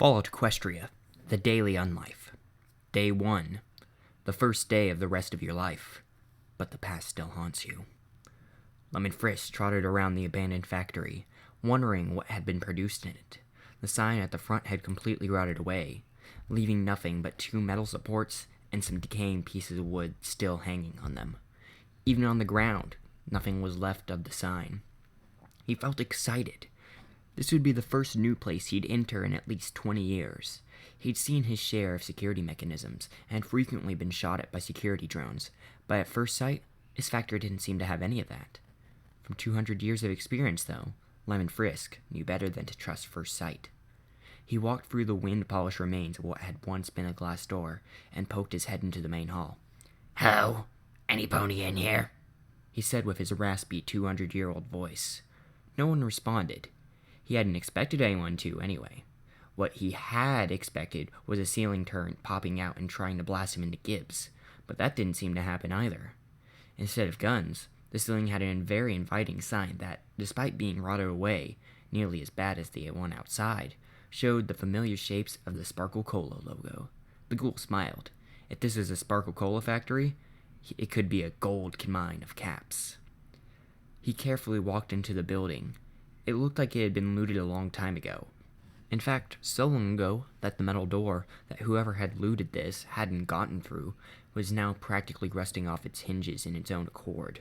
Fallout Equestria, the daily Unlife. Day 1, the first day of the rest of your life, but the past still haunts you. Lemon Frisk trotted around the abandoned factory, wondering what had been produced in it. The sign at the front had completely rotted away, leaving nothing but 2 metal supports and some decaying pieces of wood still hanging on them. Even on the ground, nothing was left of the sign. He felt excited. This would be the first new place he'd enter in at least 20 years. He'd seen his share of security mechanisms and had frequently been shot at by security drones, but at first sight, his factory didn't seem to have any of that. From 200 years of experience, though, Lemon Frisk knew better than to trust first sight. He walked through the wind-polished remains of what had once been a glass door and poked his head into the main hall. "Hello? Any pony in here?" he said with his raspy 200-year-old voice. No one responded. He hadn't expected anyone to, anyway. What he had expected was a ceiling turret popping out and trying to blast him into Gibbs, but that didn't seem to happen either. Instead of guns, the ceiling had a very inviting sign that, despite being rotted away, nearly as bad as the one outside, showed the familiar shapes of the Sparkle Cola logo. The Ghoul smiled. If this is a Sparkle Cola factory, it could be a gold mine of caps. He carefully walked into the building. It looked like it had been looted a long time ago. In fact, so long ago that the metal door that whoever had looted this hadn't gotten through was now practically rusting off its hinges in its own accord.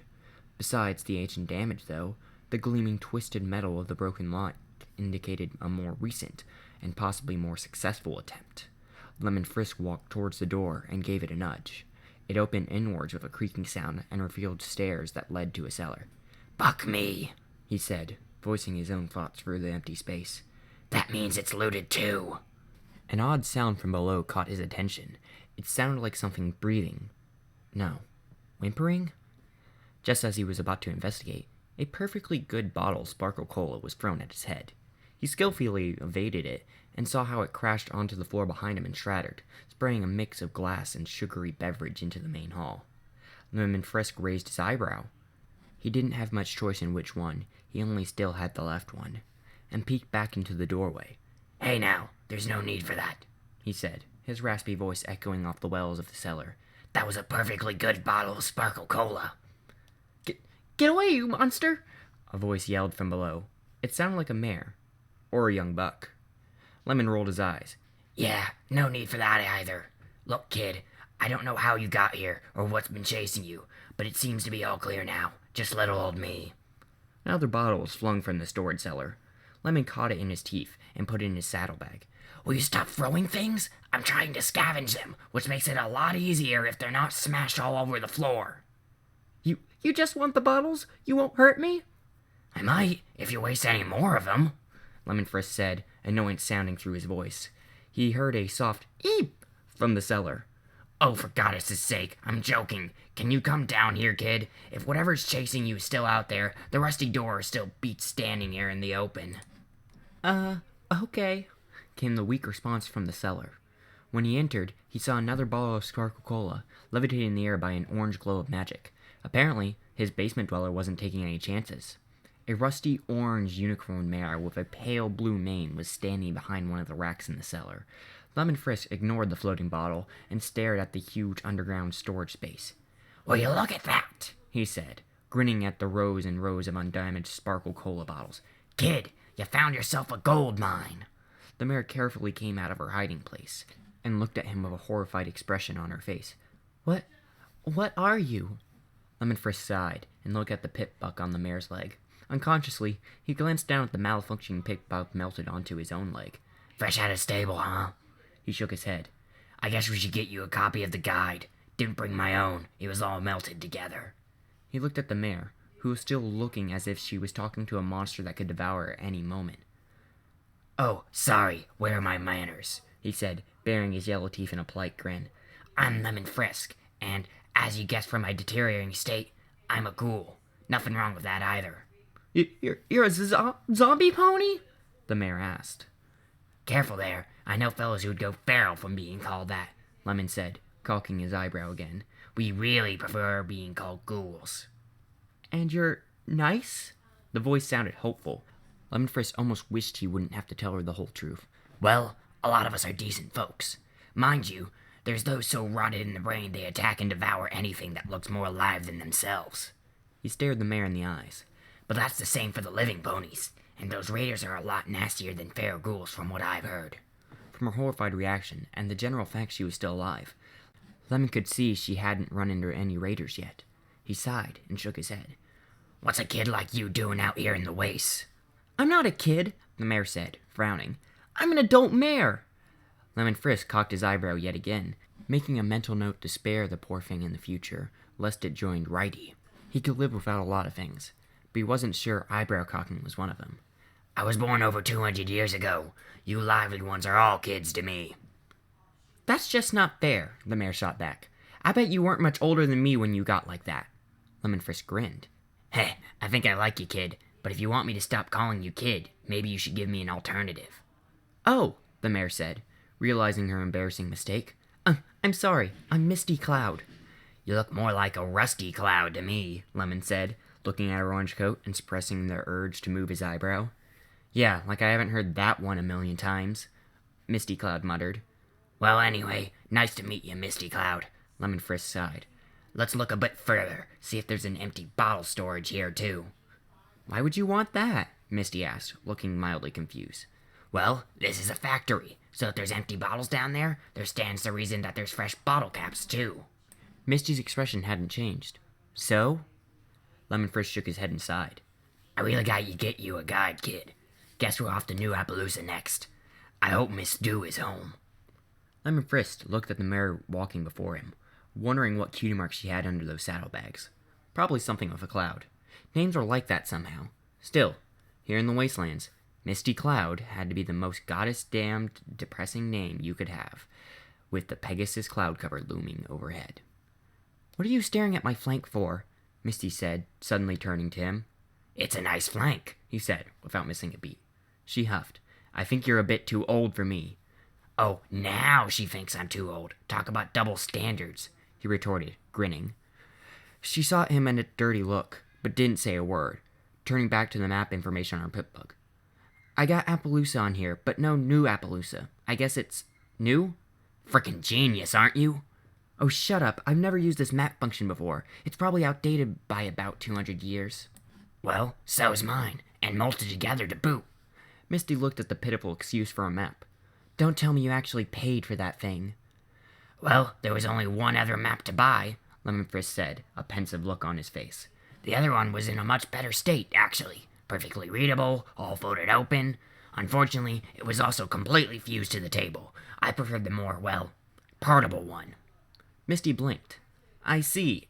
Besides the ancient damage, though, the gleaming twisted metal of the broken lock indicated a more recent and possibly more successful attempt. Lemon Frisk walked towards the door and gave it a nudge. It opened inwards with a creaking sound and revealed stairs that led to a cellar. "Fuck me," he said, voicing his own thoughts through the empty space. "That means it's looted too." An odd sound from below caught his attention. It sounded like something breathing. No, whimpering? Just as he was about to investigate, a perfectly good bottle of Sparkle Cola was thrown at his head. He skillfully evaded it and saw how it crashed onto the floor behind him and shattered, spraying a mix of glass and sugary beverage into the main hall. Lemon Frisk raised his eyebrow. He didn't have much choice in which one, he only still had the left one, and peeked back into the doorway. "Hey now, there's no need for that," he said, his raspy voice echoing off the wells of the cellar. "That was a perfectly good bottle of Sparkle Cola." Get away, you monster! A voice yelled from below. It sounded like a mare, or a young buck. Lemon rolled his eyes. "Yeah, no need for that either. Look, kid, I don't know how you got here or what's been chasing you, but it seems to be all clear now. Just little old me." Another bottle was flung from the storage cellar. Lemon caught it in his teeth and put it in his saddlebag. "Will you stop throwing things? I'm trying to scavenge them, which makes it a lot easier if they're not smashed all over the floor." You just want the bottles? You won't hurt me? "I might, if you waste any more of them," Lemon Frisk said, annoyance sounding through his voice. He heard a soft eep from the cellar. "Oh, for goddess' sake, I'm joking. Can you come down here, kid? If whatever's chasing you is still out there, the rusty door still beats standing here in the open." Okay, came the weak response from the cellar. When he entered, he saw another bottle of Sparkle Cola, levitated in the air by an orange glow of magic. Apparently, his basement dweller wasn't taking any chances. A rusty orange unicorn mare with a pale blue mane was standing behind one of the racks in the cellar. Lemon Frisk ignored the floating bottle and stared at the huge underground storage space. "Will you look at that?" he said, grinning at the rows and rows of undamaged Sparkle Cola bottles. "Kid, you found yourself a gold mine." The mare carefully came out of her hiding place and looked at him with a horrified expression on her face. What are you?" Lemon Frisk sighed and looked at the pit buck on the mare's leg. Unconsciously, he glanced down at the malfunctioning pit buck melted onto his own leg. "Fresh out of stable, huh?" He shook his head. "I guess we should get you a copy of the guide. Didn't bring my own. It was all melted together." He looked at the mare, who was still looking as if she was talking to a monster that could devour her at any moment. "Oh, sorry. Where are my manners?" he said, baring his yellow teeth in a polite grin. "I'm Lemon Frisk, and, as you guessed from my deteriorating state, I'm a ghoul. Nothing wrong with that either." You're a zombie pony? The mare asked. "Careful there. I know fellows who'd go feral from being called that," Lemon said, cocking his eyebrow again. "We really prefer being called ghouls." "And you're nice?" The voice sounded hopeful. Lemon Frisk almost wished he wouldn't have to tell her the whole truth. "Well, A lot of us are decent folks. Mind you, there's those so rotted in the brain they attack and devour anything that looks more alive than themselves. He stared the mayor in the eyes. But that's the same for the living ponies, and those raiders are a lot nastier than feral ghouls from what I've heard. From her horrified reaction and the general fact she was still alive, Lemon could see she hadn't run into any raiders yet. He sighed and shook his head. What's a kid like you doing out here in the wastes? I'm not a kid, the mayor said, frowning. I'm an adult mayor. Lemon Frisk cocked his eyebrow yet again, making a mental note to spare the poor thing in the future, lest it joined Righty. He could live without a lot of things, but he wasn't sure eyebrow cocking was one of them. I was born over 200 years ago. You lively ones are all kids to me. That's just not fair, the mayor shot back. I bet you weren't much older than me when you got like that. Lemon Frisk grinned. Heh, I think I like you, kid, but if you want me to stop calling you kid, maybe you should give me an alternative. Oh, the mayor said, realizing her embarrassing mistake. I'm sorry, I'm Misty Cloud. You look more like a rusty cloud to me, Lemon said, looking at her orange coat and suppressing the urge to move his eyebrow. Yeah, like I haven't heard that one a million times, Misty Cloud muttered. Well, anyway, nice to meet you, Misty Cloud, Lemon Frisk sighed. Let's look a bit further, see if there's an empty bottle storage here, too. Why would you want that? Misty asked, looking mildly confused. Well, this is a factory, so if there's empty bottles down there stands the reason that there's fresh bottle caps, too. Misty's expression hadn't changed. So? Lemon Frisk shook his head and sighed. I really got to get you a guide, kid. Guess we're off to New Appaloosa next. I hope Miss Dew is home. Lemon Frisk looked at the mare walking before him, wondering what cutie marks she had under those saddlebags. Probably something with a cloud. Names were like that somehow. Still, here in the wastelands, Misty Cloud had to be the most goddess-damned depressing name you could have, with the Pegasus cloud cover looming overhead. What are you staring at my flank for? Misty said, suddenly turning to him. It's a nice flank, he said, without missing a beat. She huffed. I think you're a bit too old for me. Oh, now she thinks I'm too old. Talk about double standards, he retorted, grinning. She saw him in a dirty look, but didn't say a word, turning back to the map information on her pip book. I got Appaloosa on here, but no New Appaloosa. I guess it's new? Frickin' genius, aren't you? Oh, shut up. I've never used this map function before. It's probably outdated by about 200 years. Well, so's mine, and molted together to boot. Misty looked at the pitiful excuse for a map. Don't tell me you actually paid for that thing. Well, there was only one other map to buy, Lemon Frisk said, a pensive look on his face. The other one was in a much better state, actually. Perfectly readable, all folded open. Unfortunately, it was also completely fused to the table. I preferred the more, well, portable one. Misty blinked. I see.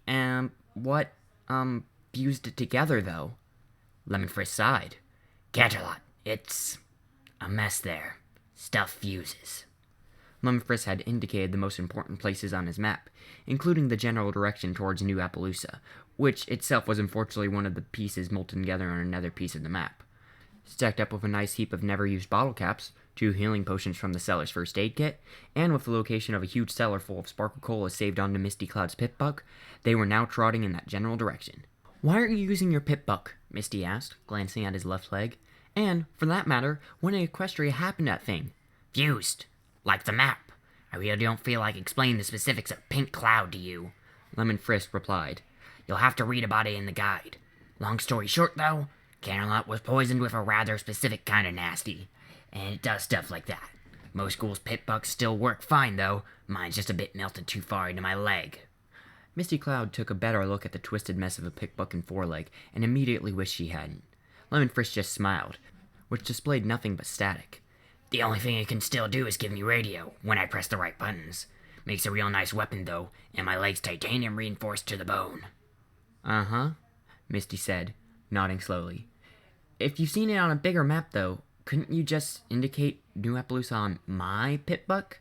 What, fused it together, though? Lemon Frisk sighed. Canterlot, it's a mess there. Stuff fuses. Lemon Frisk had indicated the most important places on his map, including the general direction towards New Appaloosa, which itself was unfortunately one of the pieces molten together on another piece of the map. Stacked up with a nice heap of never-used bottle caps, 2 healing potions from the cellar's first aid kit, and with the location of a huge cellar full of sparkle cola saved onto Misty Cloud's pip buck, they were now trotting in that general direction. Why aren't you using your pip buck? Misty asked, glancing at his left leg. And, for that matter, when in Equestria happened that thing? Fused. Like the map. I really don't feel like explaining the specifics of Pink Cloud to you, Lemon Frisk replied. You'll have to read about it in the guide. Long story short, though, Canterlot was poisoned with a rather specific kind of nasty, and it does stuff like that. Most ghouls' pit bucks still work fine, though. Mine's just a bit melted too far into my leg. Misty Cloud took a better look at the twisted mess of a pip buck and foreleg, and immediately wished she hadn't. Lemon Frisk just smiled, which displayed nothing but static. The only thing it can still do is give me radio, when I press the right buttons. Makes a real nice weapon, though, and my leg's titanium reinforced to the bone. Uh-huh, Misty said, nodding slowly. If you've seen it on a bigger map, though, couldn't you just indicate New Appaloosa on my pip buck?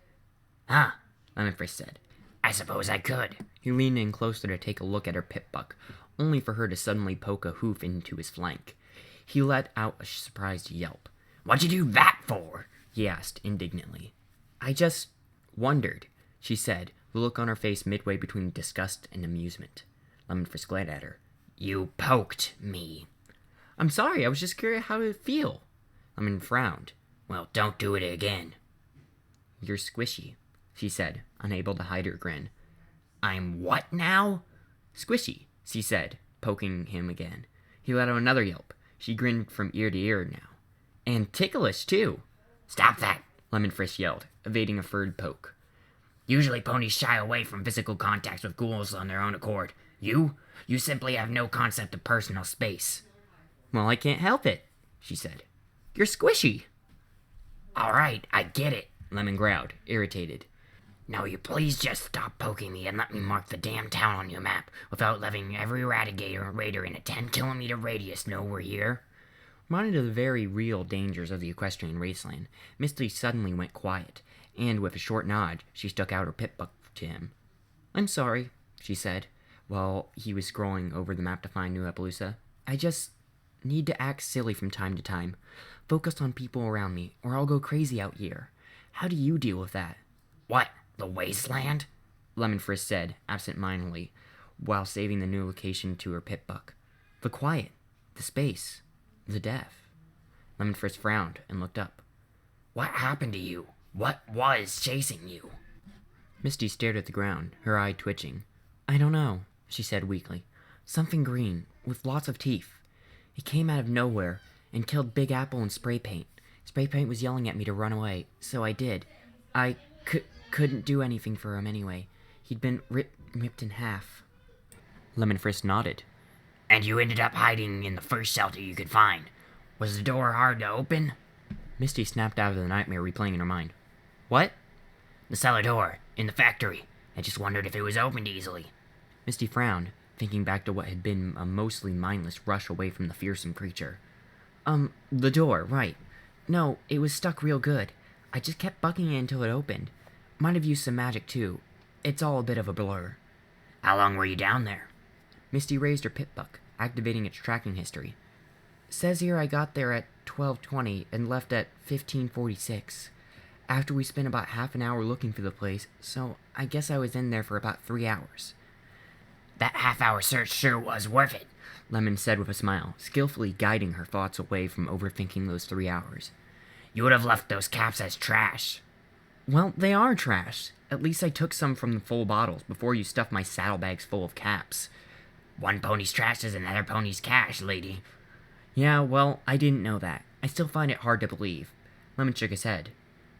Huh, Lemon Frisk said. I suppose I could. He leaned in closer to take a look at her pip buck, only for her to suddenly poke a hoof into his flank. He let out a surprised yelp. What'd you do that for? He asked indignantly. I just wondered, she said, the look on her face midway between disgust and amusement. Lemon Frisk glared at her. You poked me. I'm sorry, I was just curious how it would feel. Lemon frowned. Well, don't do it again. "You're squishy," she said, unable to hide her grin. I'm what now? "Squishy," she said, poking him again. He let out another yelp. She grinned from ear to ear now. "And ticklish, too," Stop that. Lemon Frisk yelled, evading a furred poke. Usually ponies shy away from physical contacts with ghouls on their own accord. You simply have no concept of personal space. "Well, I can't help it," she said. "You're squishy." Alright, I get it. Lemon growled, irritated. Now will you please just stop poking me and let me mark the damn town on your map without letting every radigator and raider in a 10-kilometer radius know we're here? Reminded of the very real dangers of the equestrian wasteland, Misty suddenly went quiet, and with a short nod, she stuck out her pip-buck to him. "I'm sorry," she said, while he was scrolling over the map to find New Appaloosa. "I just need to act silly from time to time. Focus on people around me, or I'll go crazy out here. How do you deal with that?" What? The wasteland? Lemon Frisk said, absent-mindedly, while saving the new location to her pip-buck. "The quiet, the space, the death." Lemon Frisk frowned and looked up. What happened to you? What was chasing you? Misty stared at the ground, her eye twitching. "I don't know," she said weakly. "Something green, with lots of teeth. It came out of nowhere and killed Big Apple and Spray Paint. Spray Paint was yelling at me to run away, so I did. I couldn't do anything for him anyway. He'd been ripped in half." Lemon Frisk nodded. And you ended up hiding in the first shelter you could find. Was the door hard to open? Misty snapped out of the nightmare replaying in her mind. "What?" The cellar door, in the factory. I just wondered if it was opened easily. Misty frowned, thinking back to what had been a mostly mindless rush away from the fearsome creature. The door, right. No, it was stuck real good. I just kept bucking it until it opened. Might have used some magic, too. It's all a bit of a blur." How long were you down there? Misty raised her pip-buck, activating its tracking history. "Says here I got there at 12:20 and left at 15:46. After we spent about half an hour looking for the place, so I guess I was in there for about 3 hours. That half-hour search sure was worth it. Lemon said with a smile, skillfully guiding her thoughts away from overthinking those 3 hours. You would have left those caps as trash. Well, they are trash. At least I took some from the full bottles before you stuffed my saddlebags full of caps. One pony's trash is another pony's cash, lady. Yeah, well, I didn't know that. I still find it hard to believe. Lemon shook his head.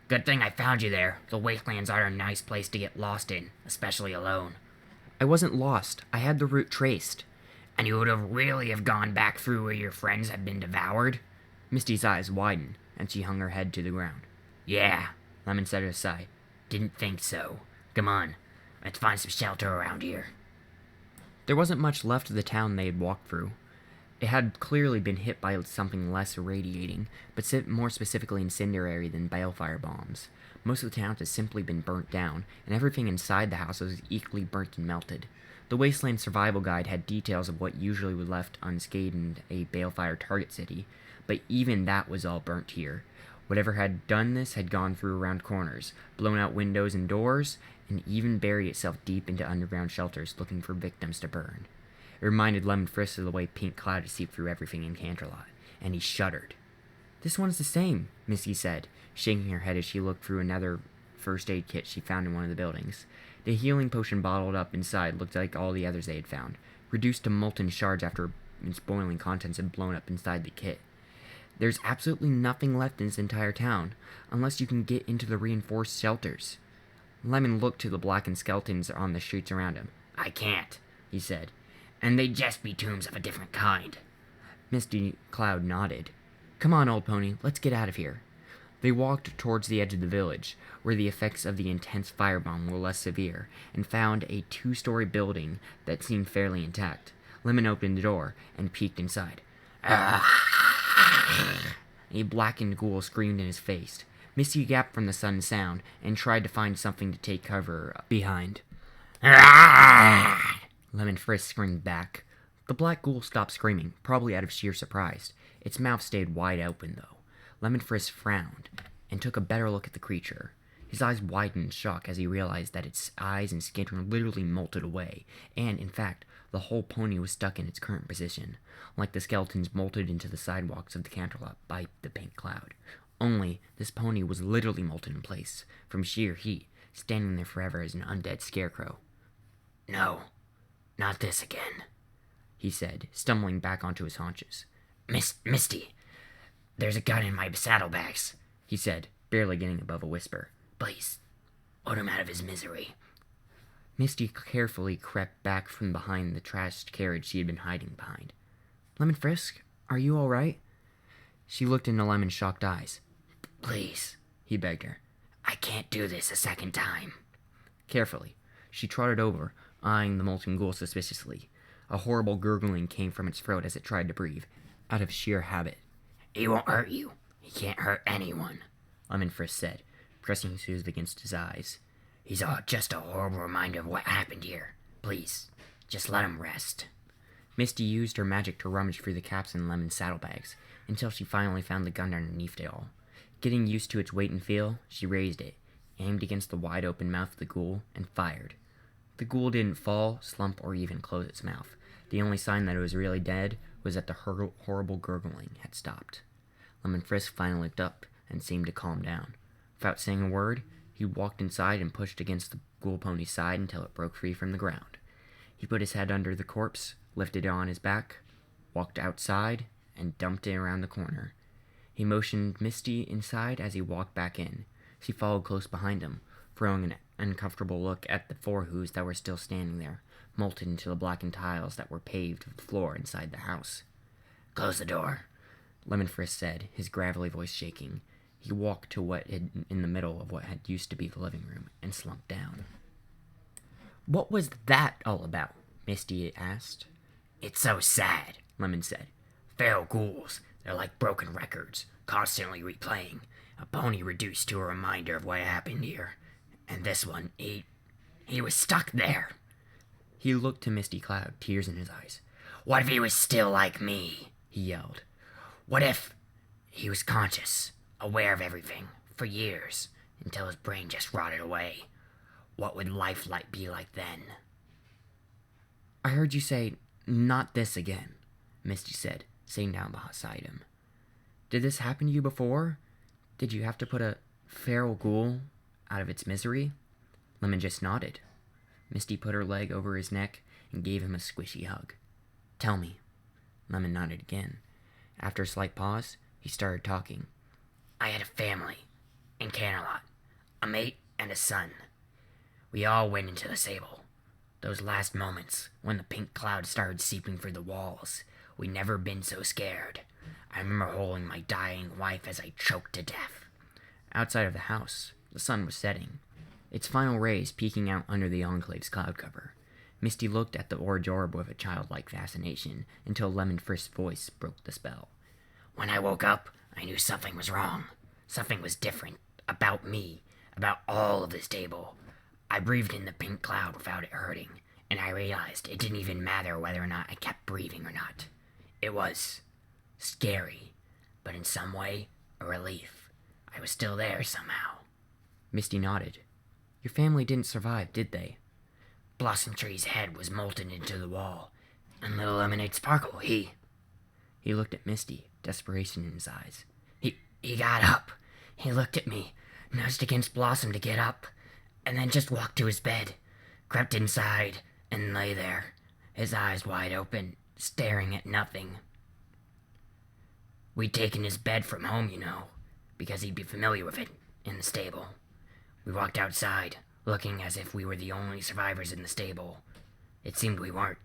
Good thing I found you there. The wastelands are a nice place to get lost in, especially alone. I wasn't lost. I had the route traced. And you would have really have gone back through where your friends had been devoured? Misty's eyes widened, and she hung her head to the ground. Yeah, Lemon said with a sigh. Didn't think so. Come on, let's find some shelter around here. There wasn't much left of the town they had walked through. It had clearly been hit by something less irradiating, but more specifically incendiary than balefire bombs. Most of the town had simply been burnt down, and everything inside the house was equally burnt and melted. The Wasteland Survival Guide had details of what usually was left unscathed in a balefire target city, but even that was all burnt here. Whatever had done this had gone through around corners, blown out windows and doors, and even buried itself deep into underground shelters looking for victims to burn. It reminded Lemon Frisk of the way pink cloud had seeped through everything in Canterlot, and he shuddered. "This one's the same," Missy said, shaking her head as she looked through another first aid kit she found in one of the buildings. The healing potion bottled up inside looked like all the others they had found, reduced to molten shards after its boiling contents had blown up inside the kit. "There's absolutely nothing left in this entire town, unless you can get into the reinforced shelters." Lemon looked to the blackened skeletons on the streets around him. I can't, he said. And they'd just be tombs of a different kind. Misty Cloud nodded. "Come on, old pony, let's get out of here." They walked towards the edge of the village, where the effects of the intense firebomb were less severe, and found a 2-story building that seemed fairly intact. Lemon opened the door and peeked inside. A blackened ghoul screamed in his face. Misty gaped from the sudden sound and tried to find something to take cover behind. Lemon Frisk screamed back. The black ghoul stopped screaming, probably out of sheer surprise. Its mouth stayed wide open, though. Lemon Frisk frowned and took a better look at the creature. His eyes widened in shock as he realized that its eyes and skin were literally melted away, and, in fact, the whole pony was stuck in its current position, like the skeletons molted into the sidewalks of the Canterlot by the pink cloud. Only This pony was literally molten in place from sheer heat, standing there forever as an undead scarecrow. No, not this again, he said, stumbling back onto his haunches. Misty, there's a gun in my saddlebags, he said, barely getting above a whisper. Please, put him out of his misery. Misty carefully crept back from behind the trashed carriage she had been hiding behind. Lemon Frisk, are you all right? She looked into Lemon's shocked eyes. Please, he begged her. I can't do this a second time. Carefully, she trotted over, eyeing the molten ghoul suspiciously. A horrible gurgling came from its throat as it tried to breathe, out of sheer habit. He won't hurt you. He can't hurt anyone, Lemon Frisk said, pressing his fist against his eyes. He's just a horrible reminder of what happened here. Please, just let him rest. Misty used her magic to rummage through the caps in Lemon's saddlebags, until she finally found the gun underneath it all. Getting used to its weight and feel, she raised it, aimed against the wide-open mouth of the ghoul, and fired. The ghoul didn't fall, slump, or even close its mouth. The only sign that it was really dead was that the horrible gurgling had stopped. Lemon Frisk finally looked up and seemed to calm down. Without saying a word, he walked inside and pushed against the ghoul pony's side until it broke free from the ground. He put his head under the corpse, lifted it on his back, walked outside, and dumped it around the corner. He motioned Misty inside as he walked back in. She followed close behind him, throwing an uncomfortable look at the four who's that were still standing there, molten into the blackened tiles that were paved the floor inside the house. Close the door, Lemon Frisk said, his gravelly voice shaking. He walked to what had in the middle of what had used to be the living room and slumped down. What was that all about? Misty asked. It's so sad, Lemon said. Feral ghouls, they're like broken records, constantly replaying. A pony reduced to a reminder of what happened here. And this one, he was stuck there. He looked to Misty Cloud, tears in his eyes. What if he was still like me? He yelled. What if he was conscious, aware of everything, for years, until his brain just rotted away? What would life be like then? I heard you say, not this again, Misty said, sitting down beside him. Did this happen to you before? Did you have to put a feral ghoul out of its misery? Lemon just nodded. Misty put her leg over his neck and gave him a squishy hug. Tell me. Lemon nodded again. After a slight pause, he started talking. I had a family in Canterlot, a mate and a son. We all went into the Sable. Those last moments, when the pink cloud started seeping through the walls, we'd never been so scared. I remember holding my dying wife as I choked to death. Outside of the house, the sun was setting, its final rays peeking out under the Enclave's cloud cover. Misty looked at the orange orb with a childlike fascination until Lemon Frisk's voice broke the spell. When I woke up, I knew something was wrong. Something was different. About me. About all of this table. I breathed in the pink cloud without it hurting, and I realized it didn't even matter whether or not I kept breathing or not. It was scary, but in some way, a relief. I was still there somehow. Misty nodded. Your family didn't survive, did they? Blossom Tree's head was molten into the wall, and little Lemonade Sparkle, he looked at Misty, desperation in his eyes. He got up. He looked at me, nudged against Blossom to get up, and then just walked to his bed, crept inside, and lay there, his eyes wide open, staring at nothing. We'd taken his bed from home, because he'd be familiar with it, in the stable. We walked outside, looking as if we were the only survivors in the stable. It seemed we weren't.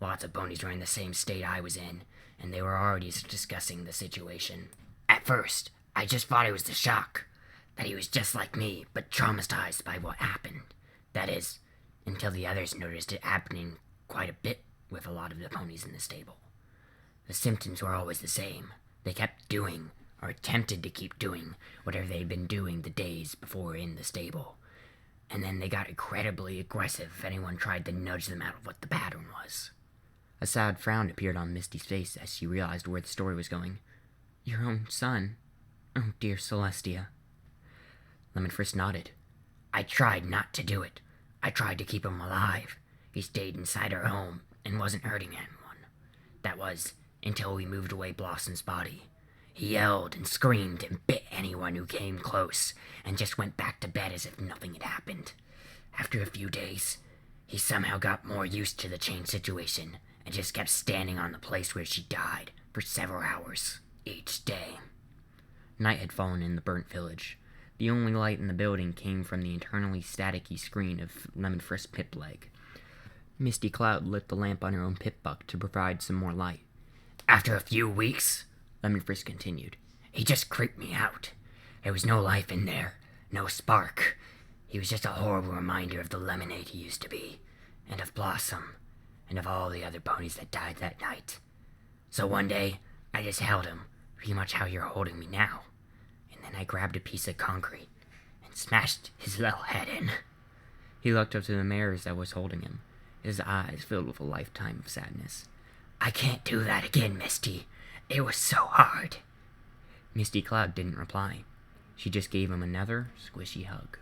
Lots of ponies were in the same state I was in, and they were already discussing the situation. At first, I just thought it was the shock, that he was just like me, but traumatized by what happened. That is, until the others noticed it happening quite a bit with a lot of the ponies in the stable. The symptoms were always the same. They kept doing, or attempted to keep doing, whatever they'd been doing the days before in the stable. And then they got incredibly aggressive if anyone tried to nudge them out of what the pattern was. A sad frown appeared on Misty's face as she realized where the story was going. Your own son. Oh, dear Celestia. Lemon Frisk nodded. I tried not to do it. I tried to keep him alive. He stayed inside our home and wasn't hurting anyone. That was, until we moved away Blossom's body. He yelled and screamed and bit anyone who came close, and just went back to bed as if nothing had happened. After a few days, he somehow got more used to the change situation and just kept standing on the place where she died for several hours each day. Night had fallen in the burnt village. The only light in the building came from the internally staticky screen of Lemon Frisk's pip leg. Misty Cloud lit the lamp on her own pip buck to provide some more light. After a few weeks, Lemon Frisk continued, he just creeped me out. There was no life in there, no spark. He was just a horrible reminder of the lemonade he used to be, and of Blossom, and of all the other ponies that died that night. So one day, I just held him, pretty much how you're holding me now. And then I grabbed a piece of concrete and smashed his little head in. He looked up to the mares that was holding him, his eyes filled with a lifetime of sadness. I can't do that again, Misty. It was so hard. Misty Cloud didn't reply. She just gave him another squishy hug.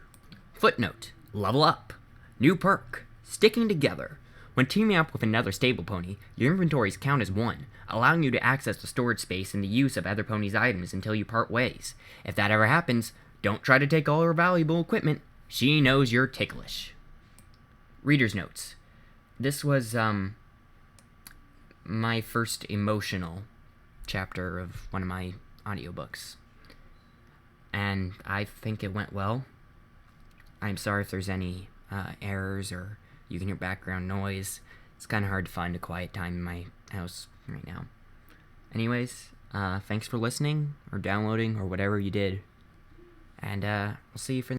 Footnote: level up. New perk: sticking together. When teaming up with another stable pony, your inventories count as one, allowing you to access the storage space and the use of other ponies' items until you part ways. If that ever happens, don't try to take all her valuable equipment. She knows you're ticklish. Reader's notes. This was, my first emotional chapter of one of my audiobooks. And I think it went well. I'm sorry if there's any errors or you can hear background noise. It's kind of hard to find a quiet time in my house right now. Anyways, thanks for listening or downloading or whatever you did. And we'll see you for